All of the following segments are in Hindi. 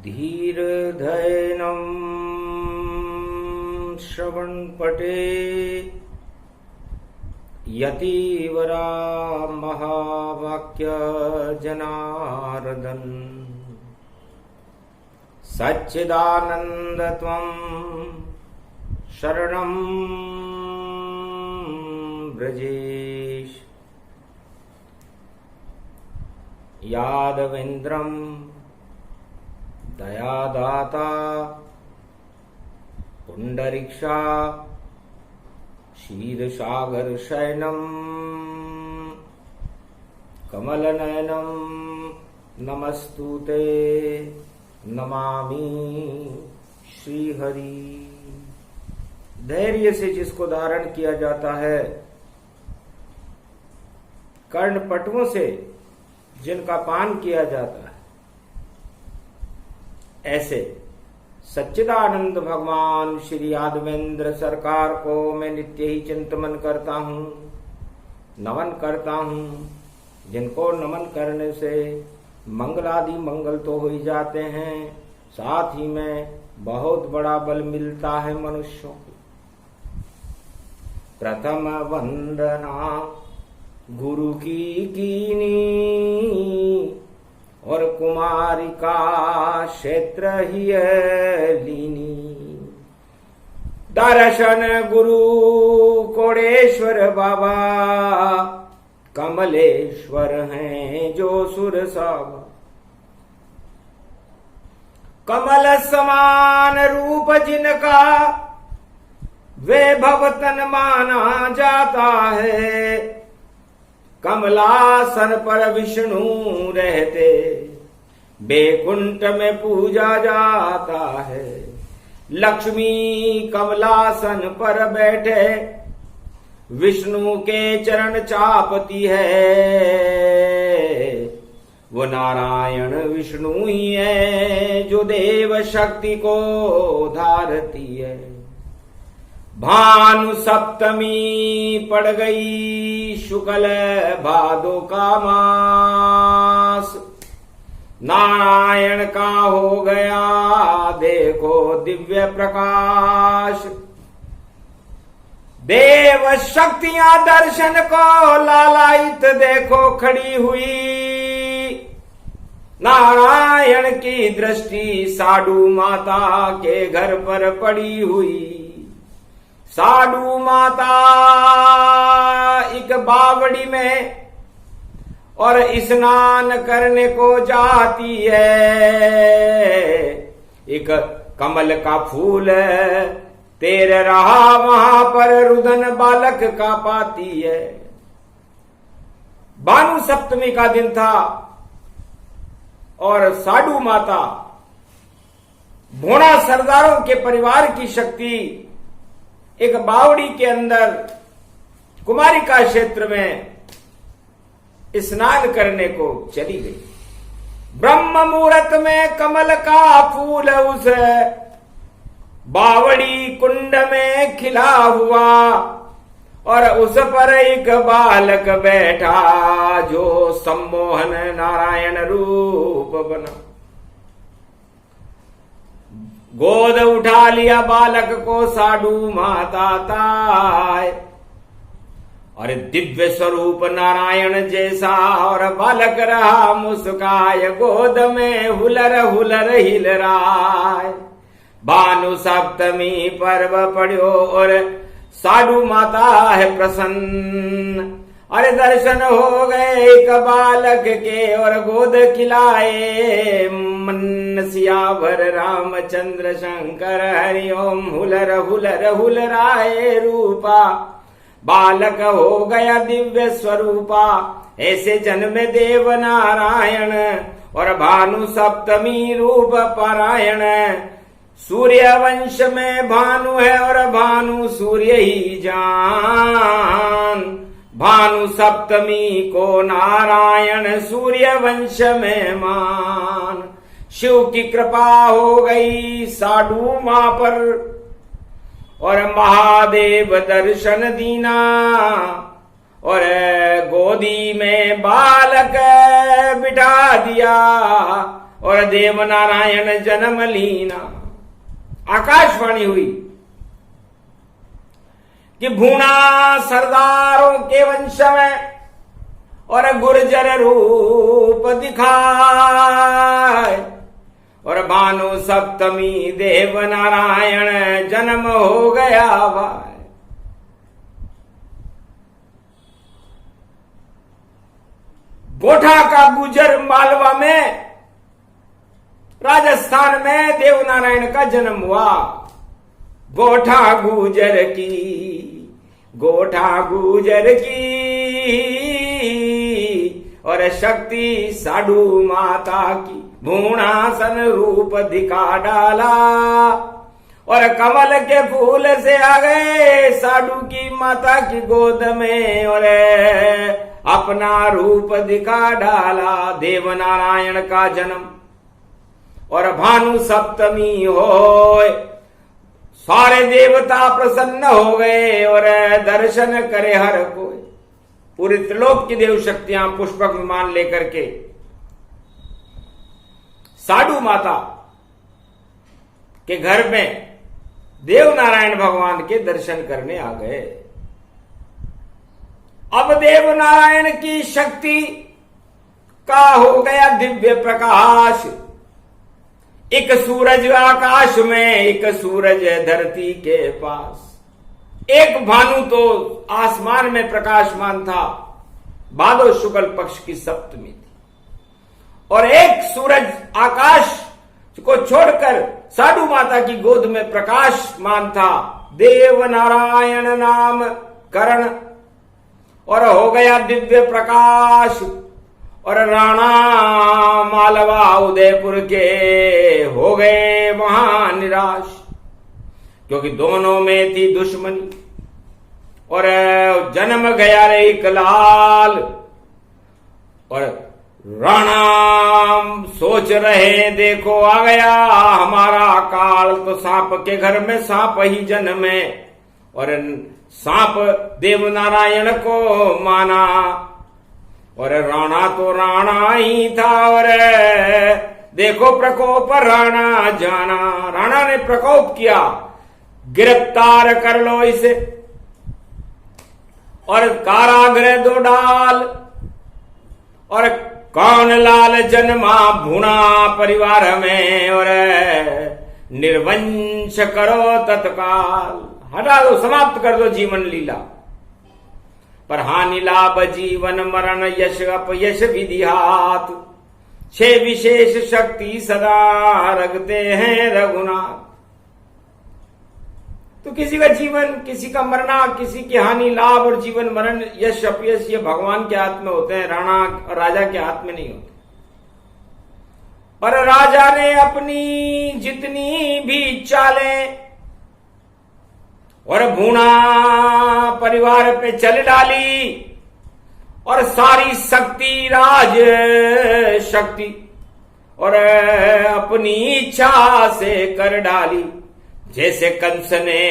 धीर्धैनं श्रवणपटे यतिवरा महावाक्य जनार्दन सच्चिदानंद त्वं शरणं ब्रजेश। यादवेन्द्रं दयादाता पुंडरीक्षा क्षीरसागर शयनं कमलनयनं नमस्तुते नमामि श्रीहरि। धैर्य से जिसको धारण किया जाता है, कर्णपटुओं से जिनका पान किया जाता है, ऐसे सच्चिदानंद भगवान श्री यादवेंद्र सरकार को मैं नित्य ही चिंतन करता हूँ, नमन करता हूँ, जिनको नमन करने से मंगलादि मंगल तो हो ही जाते हैं, साथ ही में बहुत बड़ा बल मिलता है मनुष्यों को। प्रथम वंदना गुरु की कीनी और कुमारी का क्षेत्र ही लीनी। दर्शन गुरु कोडेश्वर बाबा कमलेश्वर हैं जो सुर सब। कमल समान रूप जिनका वे भवतन माना जाता है। कमलासन पर विष्णु रहते बैकुंठ में पूजा जाता है। लक्ष्मी कमलासन पर बैठे विष्णु के चरण चापती है। वो नारायण विष्णु ही है जो देव शक्ति को धारती है। भानु सप्तमी पड़ गई शुक्ल भादो का मास। नारायण का हो गया देखो दिव्य प्रकाश। देव शक्तियां दर्शन को लालायित देखो खड़ी हुई। नारायण की दृष्टि साडू माता के घर पर पड़ी हुई। साडू माता एक बावड़ी में और स्नान करने को जाती है। एक कमल का फूल तैर रहा वहां पर रुदन बालक का पाती है। भानु सप्तमी का दिन था और साडू माता भोणा सरदारों के परिवार की शक्ति एक बावड़ी के अंदर कुमारिका क्षेत्र में स्नान करने को चली गई। ब्रह्म मुहूर्त में कमल का फूल उस बावड़ी कुंड में खिला हुआ और उस पर एक बालक बैठा जो सम्मोहन नारायण रूप बना। गोद उठा लिया बालक को साडू माता ताय और दिव्य स्वरूप नारायण जैसा और बालक रहा मुस्काय। गोद में हुलर हुलर हिल राय। भानु सप्तमी पर्व पड़ो और साडू माता है प्रसन्न। अरे दर्शन हो गए एक बालक के और गोद खिलाए। मन सियावर रामचंद्र शंकर हरिओम हुलर हुलर हुलराए रूपा। बालक हो गया दिव्य स्वरूपा। ऐसे जन्म देव नारायण और भानु सप्तमी रूप पारायण। सूर्य वंश में भानु है और भानु सूर्य ही जान। भानु सप्तमी को नारायण सूर्य वंश में मान। शिव की कृपा हो गई साडू मां पर और महादेव दर्शन दीना और गोदी में बालक बिठा दिया। और देव नारायण जन्म लीना। आकाशवाणी हुई कि भूणा सरदारों के वंश में और गुर्जर रूप दिखाए, और भानु सप्तमी देव नारायण जन्म हो गया भाई। गोठा का गुजर मालवा में, राजस्थान में देवनारायण का जन्म हुआ। गोठा गुजर की और शक्ति साधु माता की भूणासन रूप दिखा डाला, और कमल के फूल से आ गए साधु की माता की गोद में, और अपना रूप दिखा डाला। देवनारायण का जन्म और भानु सप्तमी हो, सारे देवता प्रसन्न हो गए और दर्शन करे हर कोई। पूरे त्रिलोक की देव शक्तियां पुष्पक विमान लेकर के साधु माता के घर में देव नारायण भगवान के दर्शन करने आ गए। अब देव नारायण की शक्ति का हो गया दिव्य प्रकाश। एक सूरज आकाश में, एक सूरज धरती के पास। एक भानु तो आसमान में प्रकाशमान था, भादो शुक्ल पक्ष की सप्तमी थी, और एक सूरज आकाश को छोड़कर साधु माता की गोद में प्रकाशमान था। देव नारायण नाम करण और हो गया दिव्य प्रकाश। और राणा मालवा उदयपुर के हो गए महानिराश, क्योंकि दोनों में थी दुश्मनी और जन्म गया रे एक लाल। और राणा सोच रहे देखो आ गया हमारा काल, तो सांप के घर में सांप ही जन्मे, और सांप देव नारायण को माना। और राणा तो राणा ही था, और देखो प्रकोप राणा जाना। राणा ने प्रकोप किया, गिरफ्तार कर लो इसे और कारागृह दो डाल। और कौन लाल जन्मा भूणा परिवार में, और निर्वंश करो तत्काल। हटा दो, समाप्त कर दो जीवन लीला। पर हानि लाभ जीवन मरण यश अपयश विधि हाथ, छह विशेष शक्ति सदा रखते हैं रघुनाथ। तो किसी का जीवन, किसी का मरना, किसी की हानि लाभ और जीवन मरण यश अपयश ये भगवान के हाथ में होते हैं, राणा राजा के हाथ में नहीं होते। पर राजा ने अपनी जितनी भी चालें और भूणा परिवार पे चल डाली, और सारी शक्ति राज शक्ति और अपनी इच्छा से कर डाली। जैसे कंस ने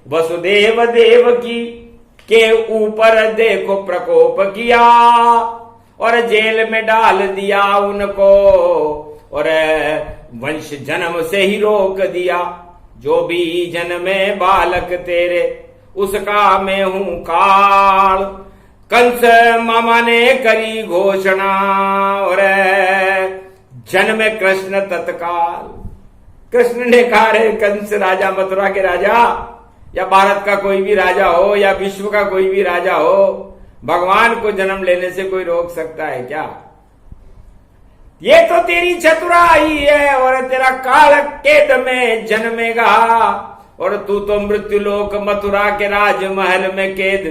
वसुदेव देव की के ऊपर देखो प्रकोप किया, और जेल में डाल दिया उनको, और वंश जन्म से ही रोक दिया। जो भी जन्मे बालक तेरे उसका मैं हूं काल। कंस मामा ने करी घोषणा, और जन्मे कृष्ण तत्काल। कृष्ण ने कहा रे कंस राजा, मथुरा के राजा, या भारत का कोई भी राजा हो या विश्व का कोई भी राजा हो, भगवान को जन्म लेने से कोई रोक सकता है क्या? ये तो तेरी चतुराई है, और तेरा काल केद में जन्मेगा, और तू तो मृत्युलोक मथुरा के राजमहल में कैद,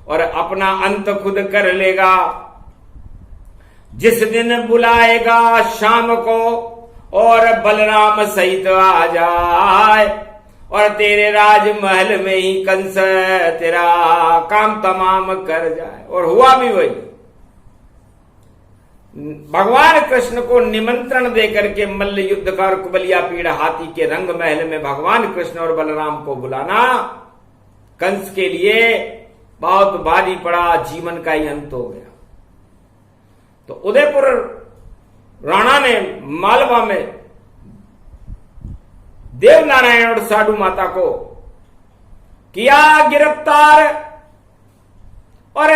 और अपना अंत खुद कर लेगा। जिस दिन बुलाएगा शाम को और बलराम सहित आ जाए, और तेरे राजमहल में ही कंस तेरा काम तमाम कर जाए। और हुआ भी वही। भगवान कृष्ण को निमंत्रण देकर के मल्ल युद्धकार कुबलिया पीड़ हाथी के रंग महल में भगवान कृष्ण और बलराम को बुलाना कंस के लिए बहुत भारी पड़ा, जीवन का ही अंत हो गया। तो उदयपुर राणा ने मालवा में देवनारायण और साधु माता को किया गिरफ्तार और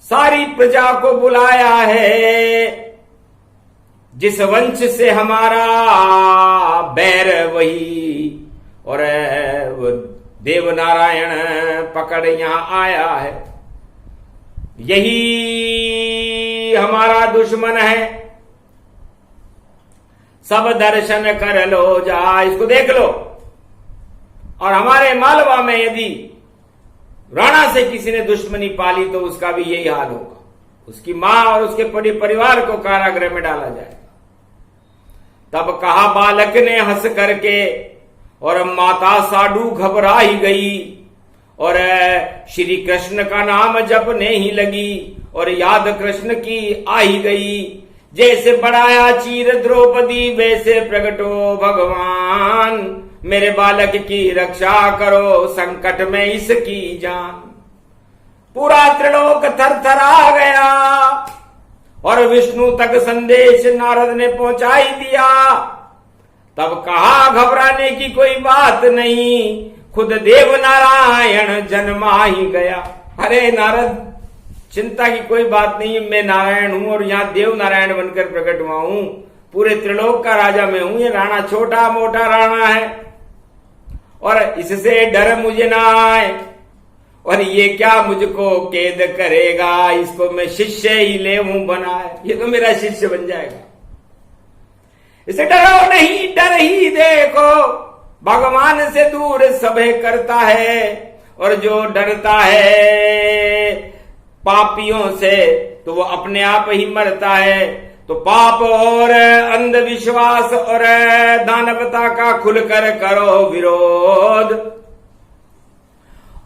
सारी प्रजा को बुलाया है। जिस वंश से हमारा बैर वही और वो देवनारायण पकड़ यहां आया है, यही हमारा दुश्मन है। सब दर्शन कर लो, जा इसको देख लो। और हमारे मालवा में यदि राणा से किसी ने दुश्मनी पाली तो उसका भी यही हाल होगा। उसकी मां और उसके पूरे परिवार को कारागृह में डाला जाएगा। तब कहा बालक ने हंस करके, और माता साडू घबरा ही गई और श्री कृष्ण का नाम जपने ही लगी और याद कृष्ण की आ ही गई। जैसे बढ़ाया चीर द्रौपदी वैसे प्रगटो भगवान, मेरे बालक की रक्षा करो संकट में इसकी जान। पूरा त्रिलोक थरथरा गया और विष्णु तक संदेश नारद ने पहुंचा ही दिया। तब कहा घबराने की कोई बात नहीं, खुद देव नारायण जन्मा ही गया। अरे नारद, चिंता की कोई बात नहीं, मैं नारायण हूं और यहां देव नारायण बनकर प्रकट हुआ हूं। पूरे त्रिलोक का राजा मैं हूं। ये राणा छोटा मोटा राणा है और इससे डर मुझे ना आए। और ये क्या मुझको कैद करेगा, इसको मैं शिष्य ही ले हूं बनाए, ये तो मेरा शिष्य बन जाएगा। इसे डरो नहीं, डर ही देखो, भगवान से दूर सभे करता है। और जो डरता है पापियों से तो वो अपने आप ही मरता है। तो पाप और अंधविश्वास और दानवता का खुलकर करो विरोध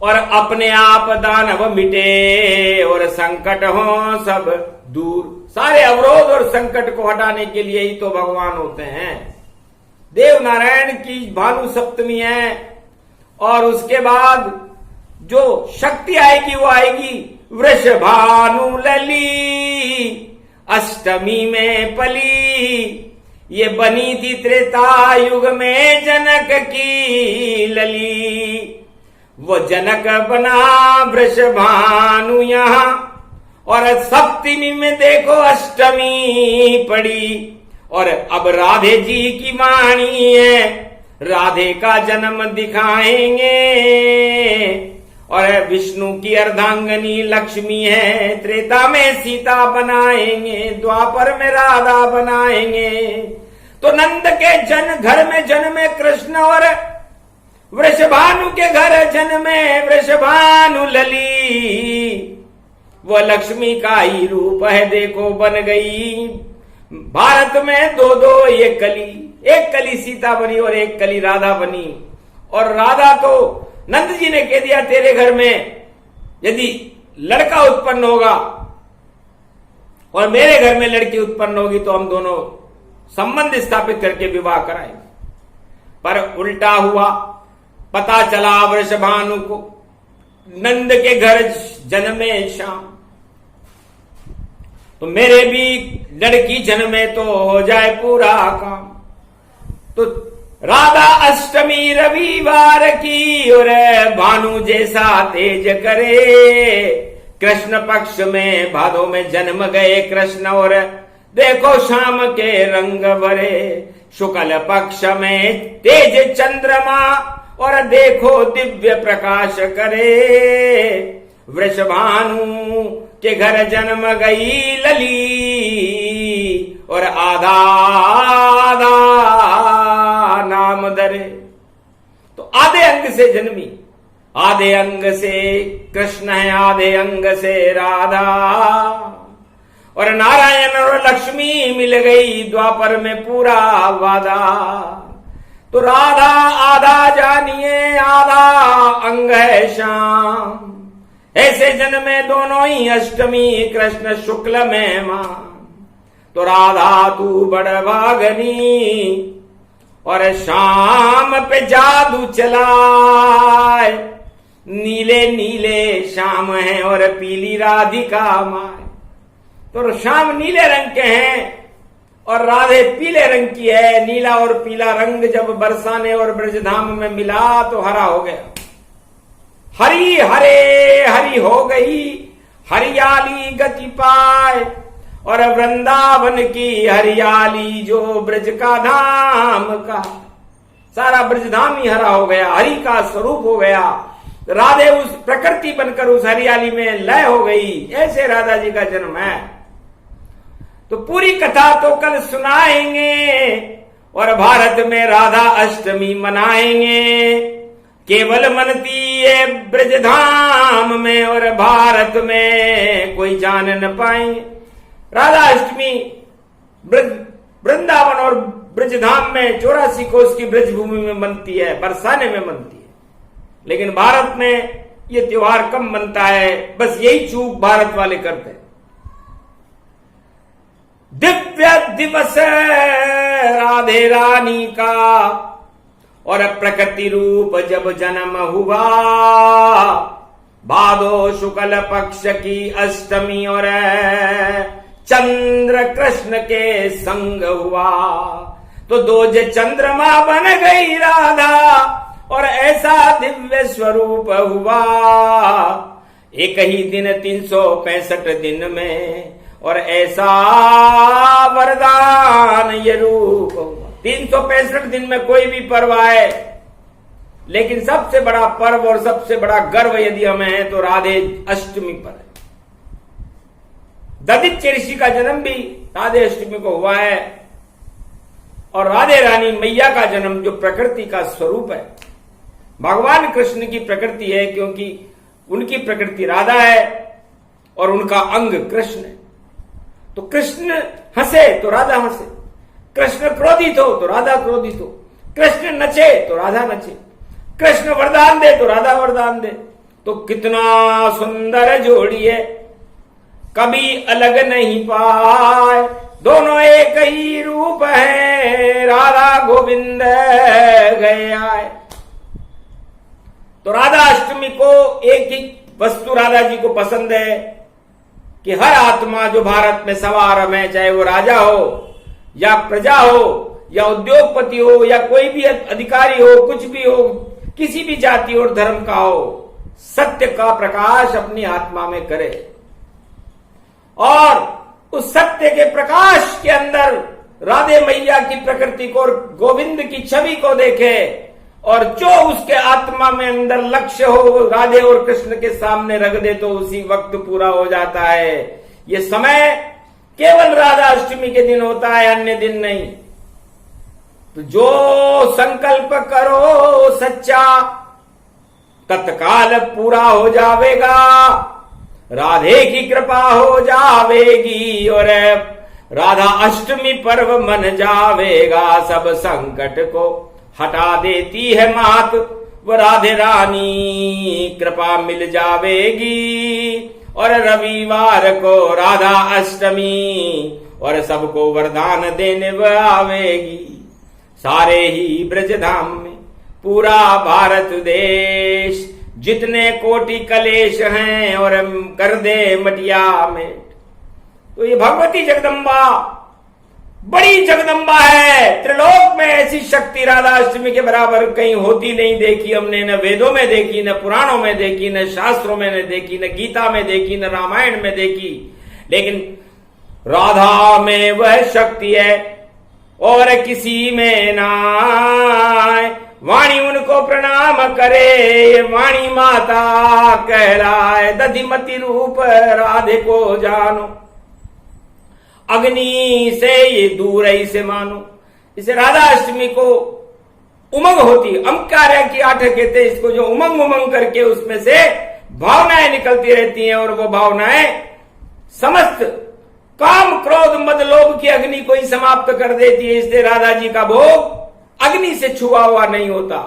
और अपने आप दानव मिटे और संकट हो सब दूर। सारे अवरोध और संकट को हटाने के लिए ही तो भगवान होते हैं। देव नारायण की भानु सप्तमी है और उसके बाद जो शक्ति आएगी वो आएगी वृषभानु लली, अष्टमी में पली। ये बनी थी त्रेता युग में जनक की लली। वो जनक बना वृषभानु यहां और सप्तमी में देखो अष्टमी पड़ी। और अब राधे जी की वाणी है, राधे का जन्म दिखाएंगे। और विष्णु की अर्धांगनी लक्ष्मी है, त्रेता में सीता बनाएंगे, द्वापर में राधा बनाएंगे। तो नंद के घर में जन्मे कृष्ण और वृषभानु के घर जन्मे वृषभानु लली। वो लक्ष्मी का ही रूप है, देखो बन गई। भारत में दो दो ये कली, एक कली सीता बनी और एक कली राधा बनी। और राधा तो नंद जी ने कह दिया तेरे घर में यदि लड़का उत्पन्न होगा और मेरे घर में लड़की उत्पन्न होगी तो हम दोनों संबंध स्थापित करके विवाह कराएंगे। पर उल्टा हुआ, पता चला वृषभानु को नंद के घर जन्मे श्याम, तो मेरे भी लड़की जन्मे तो हो जाए पूरा काम। तो राधा अष्टमी रविवार की और भानु जैसा तेज करे। कृष्ण पक्ष में भादों में जन्म गए कृष्ण और देखो शाम के रंग भरे। शुक्ल पक्ष में तेज चंद्रमा और देखो दिव्य प्रकाश करे। वृषभानु के घर जन्म गई लली और आधा आधा नाम धरे। तो आधे अंग से जन्मी, आधे अंग से कृष्ण है, आधे अंग से राधा। और नारायण और लक्ष्मी मिल गई द्वापर में पूरा वादा। तो राधा आधा जानिए, आधा अंग है श्याम। ऐसे जन्मे दोनों ही अष्टमी कृष्ण शुक्ल में मां। तो राधा तू बड़भागनी और शाम पे जादू चलाए। नीले नीले श्याम है और पीली राधिका माए। तो श्याम नीले रंग के हैं और राधे पीले रंग की है। नीला और पीला रंग जब बरसाने और ब्रजधाम में मिला तो हरा हो गया। हरी हरे हरी हो गई, हरियाली गति पाए, और वृंदावन की हरियाली जो ब्रज का धाम का। सारा ब्रजधाम ही हरा हो गया, हरि का स्वरूप हो गया। राधे उस प्रकृति बनकर उस हरियाली में लय हो गई। ऐसे राधा जी का जन्म है। तो पूरी कथा तो कल सुनाएंगे और भारत में राधा अष्टमी मनाएंगे। केवल मनती है ब्रजधाम में और भारत में कोई जान न पाएंगे। राधा अष्टमी वृंदावन और ब्रजधाम में 84 कोस की ब्रजभूमि में मनती है, बरसाने में मनती है। लेकिन भारत में ये त्योहार कम मनता है। बस यही चूक भारत वाले करते हैं। दिव्य दिवस राधे रानी का और प्रकृति रूप जब जन्म हुआ, भादो शुक्ल पक्ष की अष्टमी और चंद्र कृष्ण के संग हुआ। तो दो चंद्रमा बन गई राधा और ऐसा दिव्य स्वरूप हुआ। एक ही दिन 365 दिन में और ऐसा वरदान ये रूप हुआ। 365 दिन में कोई भी पर्व आए, लेकिन सबसे बड़ा पर्व और सबसे बड़ा गर्व यदि हमें है तो राधे अष्टमी पर है। दधिच्य ऋषि का जन्म भी राधे अष्टमी को हुआ है। और राधे रानी मैया का जन्म जो प्रकृति का स्वरूप है, भगवान कृष्ण की प्रकृति है, क्योंकि उनकी प्रकृति राधा है और उनका अंग कृष्ण है। तो कृष्ण हंसे तो राधा हंसे, कृष्ण क्रोधित हो तो राधा क्रोधित हो, कृष्ण नचे तो राधा नचे, कृष्ण वरदान दे तो राधा वरदान दे। तो कितना सुंदर जोड़ी है, कभी अलग नहीं पाए, दोनों एक ही रूप है, राधा गोविंद गए आए। तो राधा अष्टमी को एक ही वस्तु राधा जी को पसंद है कि हर आत्मा जो भारत में सवार है, चाहे वो राजा हो या प्रजा हो या उद्योगपति हो या कोई भी अधिकारी हो, कुछ भी हो, किसी भी जाति और धर्म का हो, सत्य का प्रकाश अपनी आत्मा में करे और उस सत्य के प्रकाश के अंदर राधे मैया की प्रकृति को और गोविंद की छवि को देखे और जो उसके आत्मा में अंदर लक्ष्य हो राधे और कृष्ण के सामने रख दे तो उसी वक्त पूरा हो जाता है। ये समय केवल राधा अष्टमी के दिन होता है, अन्य दिन नहीं। तो जो संकल्प करो सच्चा तत्काल पूरा हो जावेगा, राधे की कृपा हो जावेगी और राधा अष्टमी पर्व मन जावेगा। सब संकट को हटा देती है मात वो राधे रानी, कृपा मिल जावेगी और रविवार को राधा अष्टमी और सबको वरदान देने वो आवेगी। सारे ही ब्रजधाम में पूरा भारत देश जितने कोटि कलेश हैं और कर दे मटिया में। तो ये भगवती जगदम्बा बड़ी जगदम्बा है। त्रिलोक में ऐसी शक्ति राधा अष्टमी के बराबर कहीं होती नहीं देखी हमने, न वेदों में देखी, न पुराणों में देखी, न शास्त्रों में न देखी, न गीता में देखी, न रामायण में देखी। लेकिन राधा में वह शक्ति है और किसी में ना। वाणी उनको प्रणाम करे, ये वाणी माता कहलाए। दधिमती रूप राधे को जानो, अग्नि से ये दूर से मानो। इसे राधा अष्टमी को उमंग होती, अमकार्य की आठ कहते हैं इसको, जो उमंग उमंग करके उसमें से भावनाएं निकलती रहती हैं और वो भावनाएं समस्त काम क्रोध मद लोभ की अग्नि को ही समाप्त कर देती है। इसलिए राधा जी का भोग अग्नि से छुआ हुआ नहीं होता।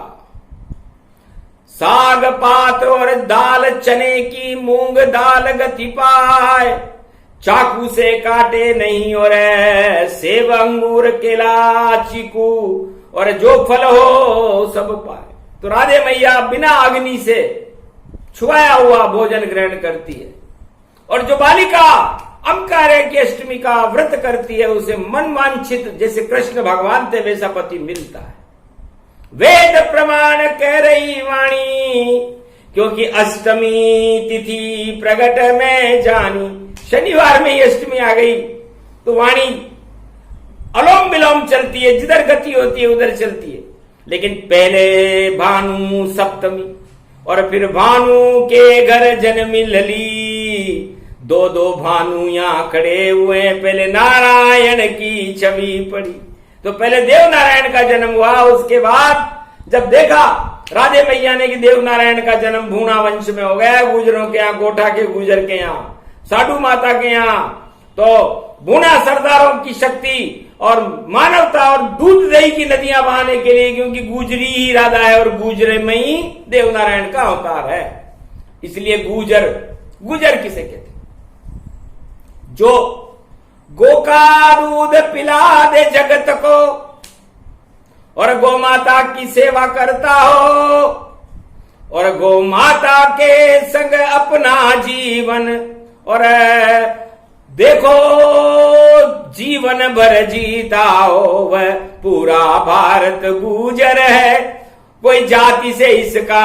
साग पात और दाल चने की मूंग दाल गति पाए, चाकू से काटे नहीं और सेब अंगूर केला चीकू और जो फल हो सब पाए। तो राधे मैया बिना अग्नि से छुआया हुआ भोजन ग्रहण करती है। और जो बालिका अमकार है कि अष्टमी का व्रत करती है उसे मन वांछित जैसे कृष्ण भगवान थे वैसा पति मिलता है। वेद प्रमाण कह रही वाणी, क्योंकि अष्टमी तिथि प्रगट में जानी। शनिवार में ही अष्टमी आ गई तो वाणी अलोम विलोम चलती है, जिधर गति होती है उधर चलती है। लेकिन पहले भानु सप्तमी और फिर भानु के घर जन्मी लली। दो दो भानु यहां खड़े हुए, पहले नारायण की छवि पड़ी। तो पहले देव नारायण का जन्म हुआ, उसके बाद जब देखा राधे मैया ने कि देव नारायण का जन्म भूणा वंश में हो गया, गुजरों के यहाँ, गोठा के गुजर के यहाँ, साधु माता के यहाँ, तो भूणा सरदारों की शक्ति और मानवता और दूध दही की नदियां बहाने के लिए, क्योंकि गुजरी ही राधा है और गुजरे में ही देव नारायण का अवतार है, इसलिए गुजर। गुजर किसे कहते? जो गो का दूध पिला दे जगत को और गौ माता की सेवा करता हो और गौ माता के संग अपना जीवन, और देखो जीवन भर जीता हो वह पूरा भारत गुजर है। कोई जाति से इसका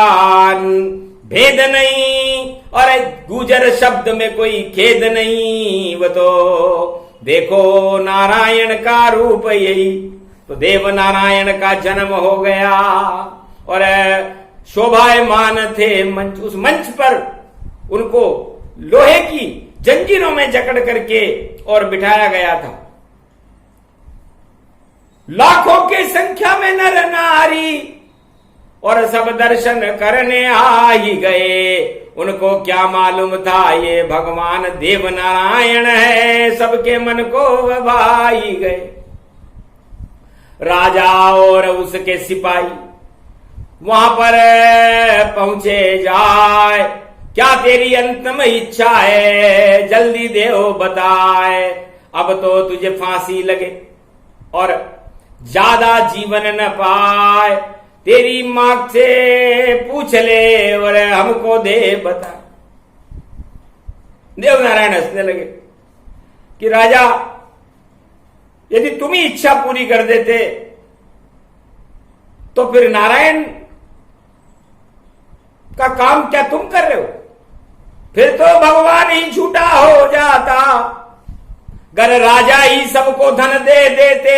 भेद नहीं और गुजर शब्द में कोई खेद नहीं। वो तो देखो नारायण का रूप यही, तो देव नारायण का जन्म हो गया और शोभायमान थे मंच। उस मंच पर उनको लोहे की जंजीरों में जकड़ करके और बिठाया गया था। लाखों की संख्या में नर नारी और सब दर्शन करने आ ही गए। उनको क्या मालूम था ये भगवान देव नारायण है, सबके मन को भा ही गए। राजा और उसके सिपाही वहां पर पहुंचे जाए, क्या तेरी अंतिम इच्छा है, जल्दी देव बताए। अब तो तुझे फांसी लगे और ज्यादा जीवन न पाए, तेरी मां से पूछ ले और हमको दे बता। देव नारायण हंसने लगे कि राजा, यदि तुम ही इच्छा पूरी कर देते तो फिर नारायण का काम क्या तुम कर रहे हो? फिर तो भगवान ही झूठा हो जाता। अगर राजा ही सबको धन दे देते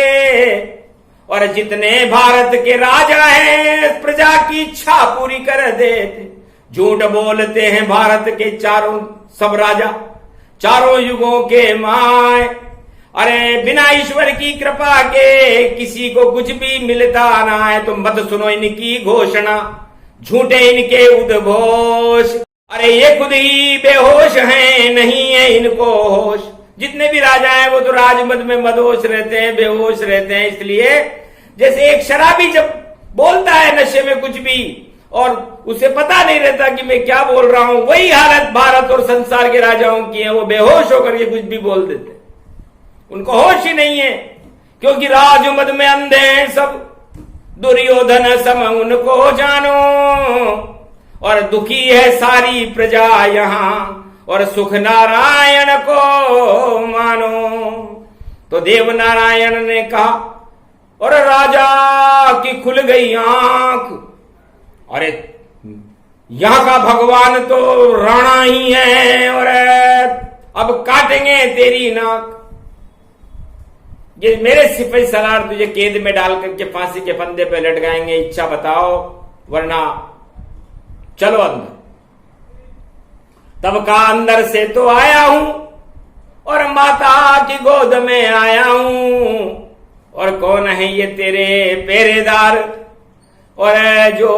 और जितने भारत के राजा हैं प्रजा की इच्छा पूरी कर देते। झूठ बोलते हैं भारत के चारों सब राजा, चारों युगों के माए। अरे बिना ईश्वर की कृपा के किसी को कुछ भी मिलता ना है। तो मत सुनो इनकी घोषणा, झूठे इनके उद्घोष। अरे ये खुद ही बेहोश हैं, नहीं है इनको होश। जितने भी राजा हैं वो तो राजमद में मदहोश रहते हैं, बेहोश रहते हैं। इसलिए जैसे एक शराबी जब बोलता है नशे में कुछ भी और उसे पता नहीं रहता कि मैं क्या बोल रहा हूं, वही हालत भारत और संसार के राजाओं की है। वो बेहोश होकर के कुछ भी बोल देते, उनको होश ही नहीं है, क्योंकि राजमद में अंधे हैं सब। दुर्योधन सम उनको जानो और दुखी है सारी प्रजा यहां और सुख नारायण को मानो। तो देव नारायण ने कहा और राजा की खुल गई आंख। अरे यहां का भगवान तो राणा ही है और अब काटेंगे तेरी नाक। ये मेरे सिपाही सलार तुझे कैद में डाल करके फांसी के फंदे पे लटकाएंगे, इच्छा बताओ वरना चलो अंदर। तब का अंदर से तो आया हूं और माता की गोद में आया हूं। और कौन है ये तेरे पहरेदार और जो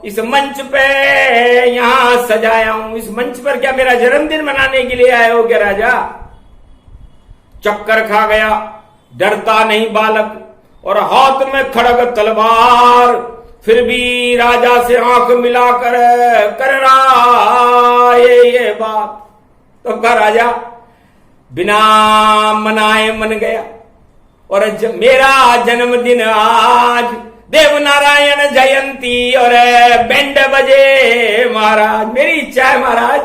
इस मंच पे यहां सजाया हूं? इस मंच पर क्या मेरा जन्मदिन मनाने के लिए आए हो क्या राजा? चक्कर खा गया, डरता नहीं बालक और हाथ में खड़ग तलवार, फिर भी राजा से आंख मिलाकर कर रहा ये बात। तो का राजा बिना मनाए मन गया और मेरा जन्मदिन आज, देव नारायण जयंती और बैंड बजे महाराज। मेरी इच्छा है महाराज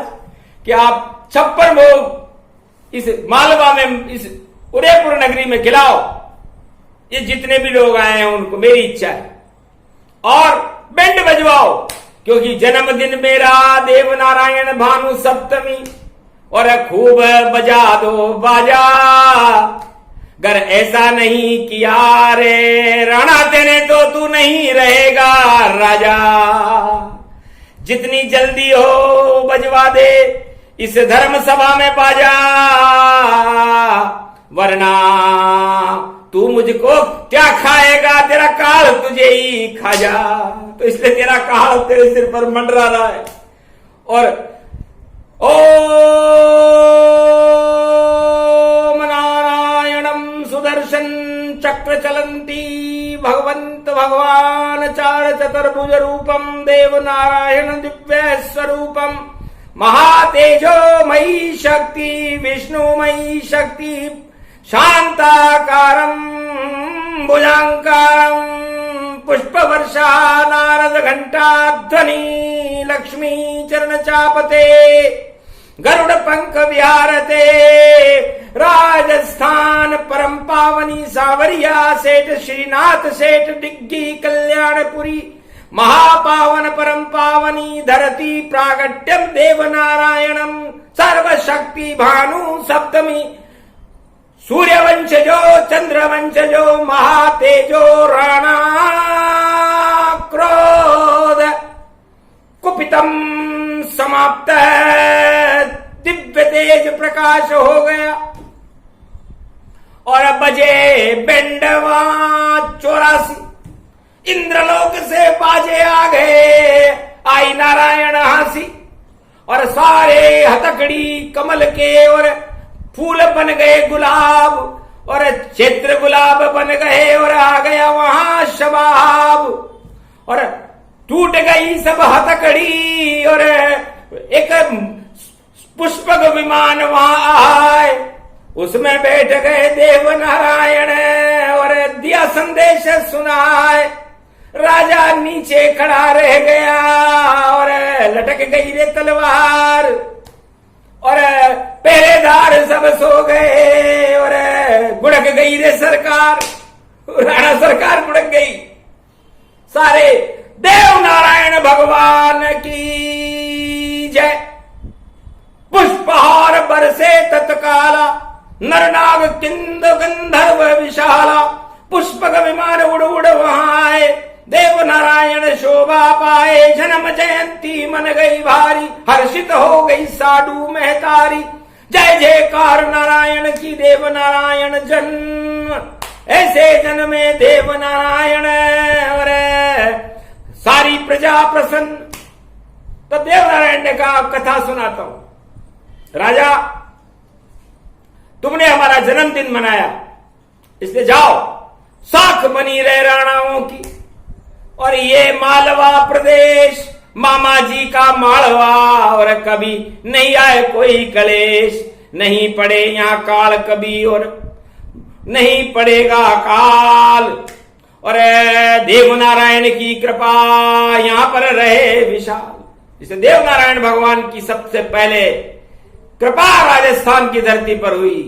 कि आप 56 भोग इस मालवा में, इस उदयपुर नगरी में खिलाओ। ये जितने भी लोग आए हैं उनको मेरी इच्छा है। और बैंड बजवाओ, क्योंकि जन्मदिन मेरा देव नारायण भानु सप्तमी, और खूब बजा दो बाजा। अगर ऐसा नहीं किया रे राणा तेने तो तू नहीं रहेगा राजा। जितनी जल्दी हो बजवा दे इस धर्म सभा में बाजा, वरना तू मुझको क्या खाएगा, तेरा काल तुझे ही खा जा। तो इसलिए तेरा काल तेरे सिर पर मंडरा रहा है। और ओम नारायणम सुदर्शन चक्र चलंती भगवंत भगवान चार चतुर्भुज रूपम देव नारायण दिव्य स्वरूपम महातेजोमयी शक्ति विष्णुमयी शक्ति शांताकारं भुजांकारं पुष्पवर्षा नारद घंटा ध्वनि लक्ष्मी चरण चापते गरुड़ पंख विहारते राजस्थान परम पावनी सावरिया सेठ श्रीनाथ सेठ डिग्गी कल्याणपुरी महापावन परम पावनी धरती प्रागट्यम देव नारायणम सर्वशक्ति भानु सप्तमी सूर्यवंशजो चंद्रवंशजो महातेजो राणा क्रोध कुपितम समाप्त दिव्य तेज प्रकाश हो गया। और बजे बेंडवा 84 इंद्रलोक से बाजे आ गए, आई नारायण हासी। और सारे हथकड़ी कमल के और फूल बन गए गुलाब, और चित्र गुलाब बन गए, और आ गया वहां शबाब। और टूट गई सब हथकड़ी, और एक पुष्पक विमान वहां आए, उसमें बैठ गए देव नारायण और दिया संदेश सुनाए। राजा नीचे खड़ा रह गया और लटक गई रे तलवार, और पहरेदार सब सो गए और गुड़क गई रे सरकार, राणा सरकार गुड़क गई। सारे देव नारायण भगवान की जय। पुष्पहार बरसे तत्काला, नरनाग किंद गंधर्व विशाला, पुष्पक विमान उड़ उड़ वहां आए, देव नारायण शोभा पाए। जन्म जयंती मन गई भारी, हर्षित हो गई साडू महतारी। जय जयकार नारायण की, देव नारायण जन्म ऐसे जन्मे देव नारायण, और सारी प्रजा प्रसन्न। तो देव नारायण ने कहा कथा सुनाता हूं। राजा तुमने हमारा जन्मदिन मनाया, इसलिए जाओ साख बनी रहे राणाओं की, और ये मालवा प्रदेश मामा जी का मालवा, और कभी नहीं आए कोई कलेश, नहीं पड़े यहाँ काल कभी और नहीं पड़ेगा काल। और देव नारायण की कृपा यहाँ पर रहे विशाल। इसे देव नारायण भगवान की सबसे पहले कृपा राजस्थान की धरती पर हुई,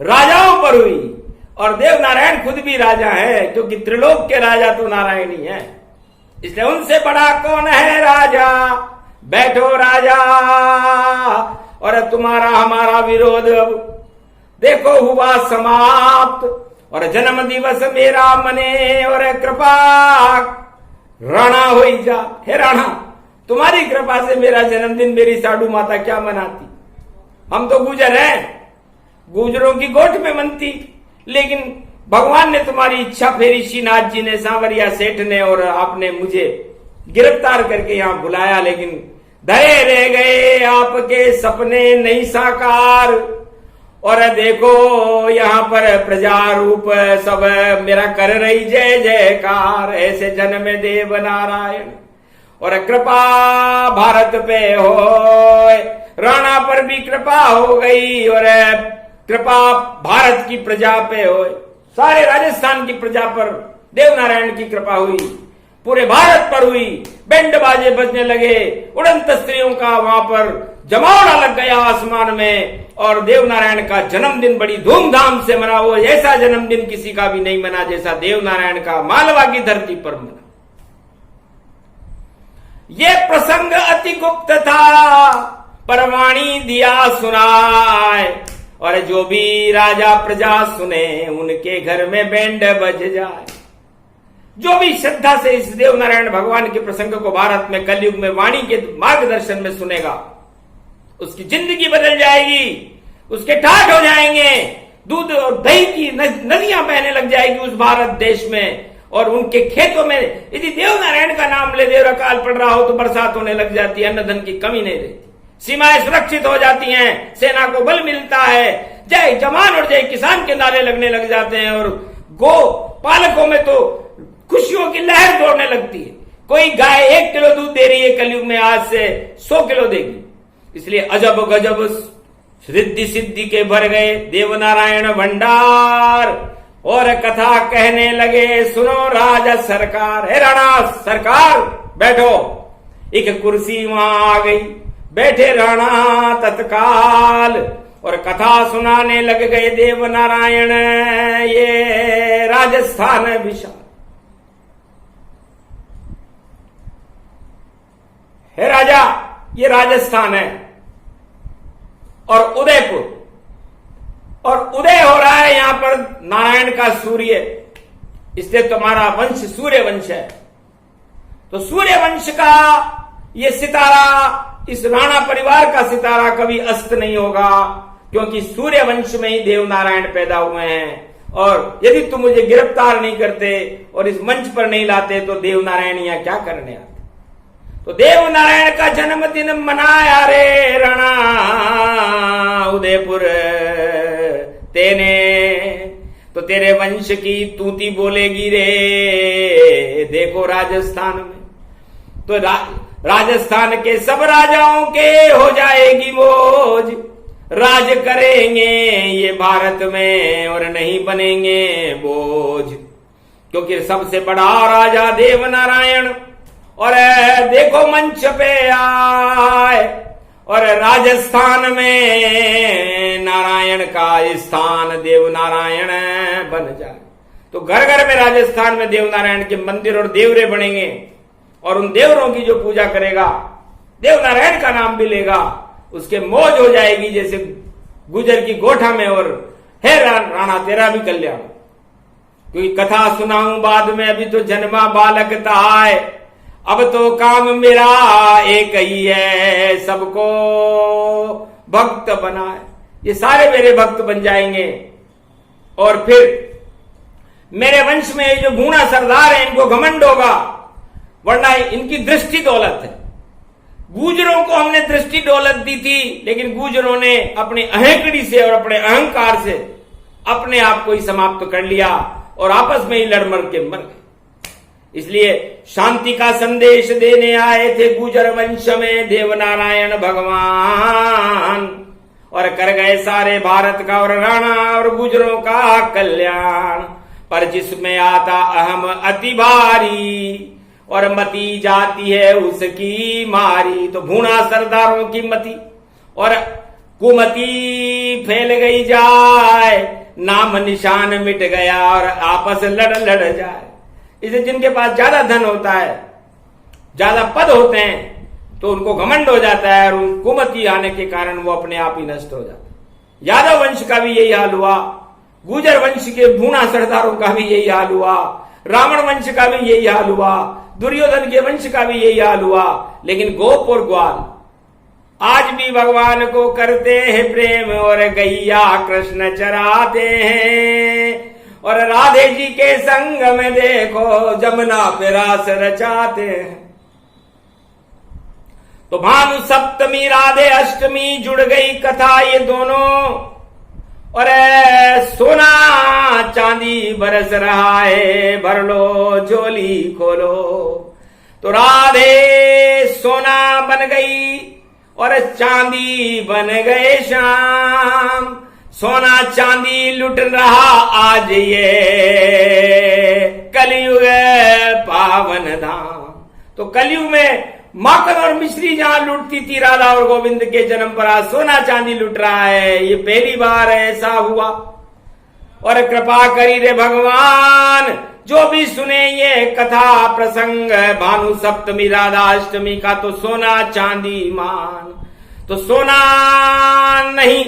राजाओं पर हुई। और देव नारायण खुद भी राजा है, क्योंकि त्रिलोक के राजा तो नारायण ही है। इसलिए उनसे बड़ा कौन है राजा। बैठो राजा, और तुम्हारा हमारा विरोध अब देखो हुआ समाप्त। और जन्म दिवस मेरा मने, और कृपा राणा हो जा। हे राणा, तुम्हारी कृपा से मेरा जन्मदिन मेरी साडू माता क्या मनाती। हम तो गुजर हैं, गुजरों की गोठ में मनती, लेकिन भगवान ने तुम्हारी इच्छा फेरी। श्रीनाथ जी ने, सांवरिया सेठ ने, और आपने मुझे गिरफ्तार करके यहाँ बुलाया, लेकिन धरे रह गए आपके सपने नहीं साकार। और देखो यहाँ पर प्रजा रूप सब मेरा कर रही जय जयकार, ऐसे जन्म देव नारायण। और कृपा भारत पे हो, राणा पर भी कृपा हो गई, और कृपा भारत की प्रजा पे हो, सारे राजस्थान की प्रजा पर देव नारायण की कृपा हुई, पूरे भारत पर हुई। बैंड बाजे बजने लगे, उड़ंत स्त्रियों का वहां पर जमावड़ा लग गया आसमान में और देवनारायण का जन्मदिन बड़ी धूमधाम से मना। वो ऐसा जन्मदिन किसी का भी नहीं मना जैसा देवनारायण का मालवा की धरती पर मना। ये प्रसंग अति गुप्त था, परवाणी दिया सुनाए, और जो भी राजा प्रजा सुने उनके घर में बैंड बज जाए। जो भी श्रद्धा से इस देवनारायण भगवान के प्रसंग को भारत में कलयुग में वाणी के मार्गदर्शन में सुनेगा, उसकी जिंदगी बदल जाएगी, उसके ठाठ हो जाएंगे, दूध और दही की नदियां बहने लग जाएगी उस भारत देश में। और उनके खेतों में यदि देवनारायण का नाम ले देव अकाल पड़ रहा हो तो बरसात होने लग जाती है, अन्न धन की कमी नहीं रहती, सीमाएं सुरक्षित हो जाती हैं, सेना को बल मिलता है, जय जवान और जय किसान के नारे लगने लग जाते हैं, और गो पालकों में तो खुशियों की लहर दौड़ने लगती है। कोई गाय 1 किलो दूध दे रही है कलयुग में, आज से 100 किलो देगी। इसलिए अजब गजब रिद्धि सिद्धि के भर गए देवनारायण भंडार, और कथा कहने लगे सुनो राजा सरकार। हे राणा सरकार बैठो। एक कुर्सी वहां आ गई, बैठे राणा तत्काल, और कथा सुनाने लग गए देवनारायण। ये राजस्थान विशाल, हे राजा ये राजस्थान है और उदयपुर, और उदय हो रहा है यहां पर नारायण का सूर्य, इसलिए तुम्हारा वंश सूर्य वंश है। तो सूर्य वंश का ये सितारा, इस राणा परिवार का सितारा कभी अस्त नहीं होगा, क्योंकि सूर्य वंश में ही देवनारायण पैदा हुए हैं। और यदि तुम मुझे गिरफ्तार नहीं करते और इस मंच पर नहीं लाते तो देवनारायण यहां क्या करने आते। तो देवनारायण का जन्मदिन मनाया रे राणा उदयपुर तेने, तो तेरे वंश की तूती बोलेगी रे। देखो राजस्थान में तो राजस्थान के सब राजाओं के हो जाएगी मौज, राज करेंगे ये भारत में और नहीं बनेंगे बोझ, क्योंकि सबसे बड़ा राजा देवनारायण। और देखो मंच पे आए, और राजस्थान में नारायण का स्थान देवनारायण बन जाए। तो घर घर में राजस्थान में देवनारायण के मंदिर और देवरे बनेंगे, और उन देवरों की जो पूजा करेगा देवनारायण का नाम भी लेगा, उसके मौज हो जाएगी जैसे गुजर की गोठा में। और हे राणा तेरा भी कल्याण, क्योंकि कथा सुनाऊं बाद में, अभी तो जन्मा बालक ताय, अब तो काम मेरा एक ही है, सबको भक्त बनाए। ये सारे मेरे भक्त बन जाएंगे, और फिर मेरे वंश में जो भूणा सरदार है इनको घमंड होगा, वरना इनकी दृष्टि दौलत है। गुजरों को हमने दृष्टि दौलत दी थी, लेकिन गुजरों ने अपनी अहंकड़ी से और अपने अहंकार से अपने आप को ही समाप्त कर लिया और आपस में ही लड़ मर के मर गए। इसलिए शांति का संदेश देने आए थे गुजर वंश में देवनारायण भगवान, और कर गए सारे भारत का और राणा और गुजरों का कल्याण। पर जिसमें आता अहम अति भारी, और मती जाती है उसकी मारी। तो भूणा सरदारों की मती और कुमति फैल गई जाए, नाम निशान मिट गया और आपस लड़ जाए। इसे जिनके पास ज्यादा धन होता है, ज्यादा पद होते हैं, तो उनको घमंड हो जाता है, और कुमति आने के कारण वो अपने आप ही नष्ट हो जाता है। यादव वंश का भी यही हाल हुआ, गुजर वंश के भूणा सरदारों का भी यही हाल हुआ, रावण वंश का भी यही हाल हुआ, दुर्योधन के वंश का भी यही हाल हुआ। लेकिन गोप और ग्वाल आज भी भगवान को करते हैं प्रेम, और गैया कृष्ण चराते हैं, और राधे जी के संग में देखो जमुना पे रास रचाते हैं। तो भानु सप्तमी राधे अष्टमी जुड़ गई कथा ये दोनों, और सोना चांदी बरस रहा है, भर लो झोली खोलो। तो राधे सोना बन गई और चांदी बन गए श्याम, सोना चांदी लुट रहा आज ये कलयुग पावन धाम। तो कलयुग में माखन और मिश्री जहां लूटती थी राधा और गोविंद के जन्म पर आज सोना चांदी लूट रहा है। ये पहली बार ऐसा हुआ। और कृपा करी रे भगवान, जो भी सुने ये कथा प्रसंग, भानु सप्तमी राधाष्टमी का तो सोना चांदी मान। तो सोना नहीं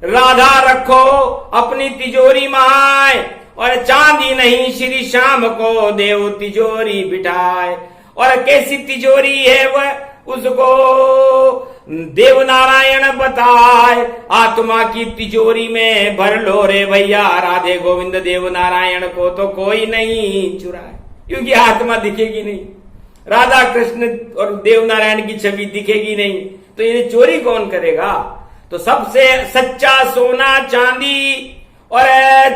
राधा रखो अपनी तिजोरी माए, और चांदी नहीं श्री श्याम को देव तिजोरी बिठाए। और कैसी तिजोरी है वह, उसको देव नारायण बताए। आत्मा की तिजोरी में भर लो रे भैया, राधे गोविंद देव नारायण को तो कोई नहीं चुराए, क्योंकि आत्मा दिखेगी नहीं। राधा कृष्ण और देव नारायण की छवि दिखेगी नहीं, तो इन्हें चोरी कौन करेगा। तो सबसे सच्चा सोना चांदी और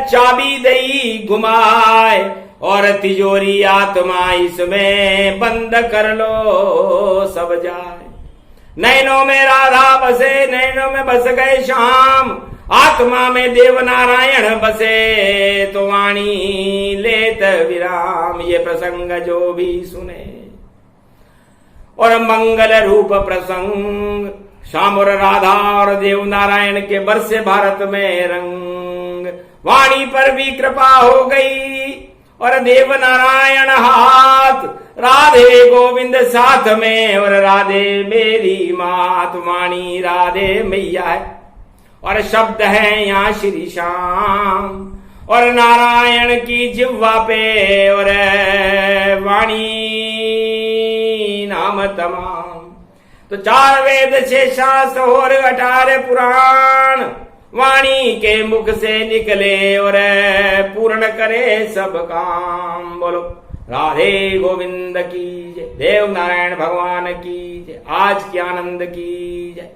चाबी दई घुमाए, और तिजोरी आत्मा इसमें बंद कर लो सब जाए। नैनों में राधा बसे, नैनों में बस गए श्याम, आत्मा में देव नारायण बसे, तो वाणी लेत विराम। ये प्रसंग जो भी सुने, और मंगल रूप प्रसंग, श्याम और राधा और देव नारायण के बरसे भारत में रंग। वाणी पर भी कृपा हो गई, और देव नारायण हाथ, राधे गोविंद साथ में, और राधे मेरी मात। वाणी राधे मैया है, और शब्द है यहाँ श्री श्याम, और नारायण की जिह्वा पे, और वाणी नाम तमाम। तो 4 वेद 6 शास्त्र और 18 पुराण, वाणी के मुख से निकले, और पूर्ण करे सब काम। बोलो राधे गोविंद की जय, देव नारायण भगवान की जय, आज के आनंद की जय।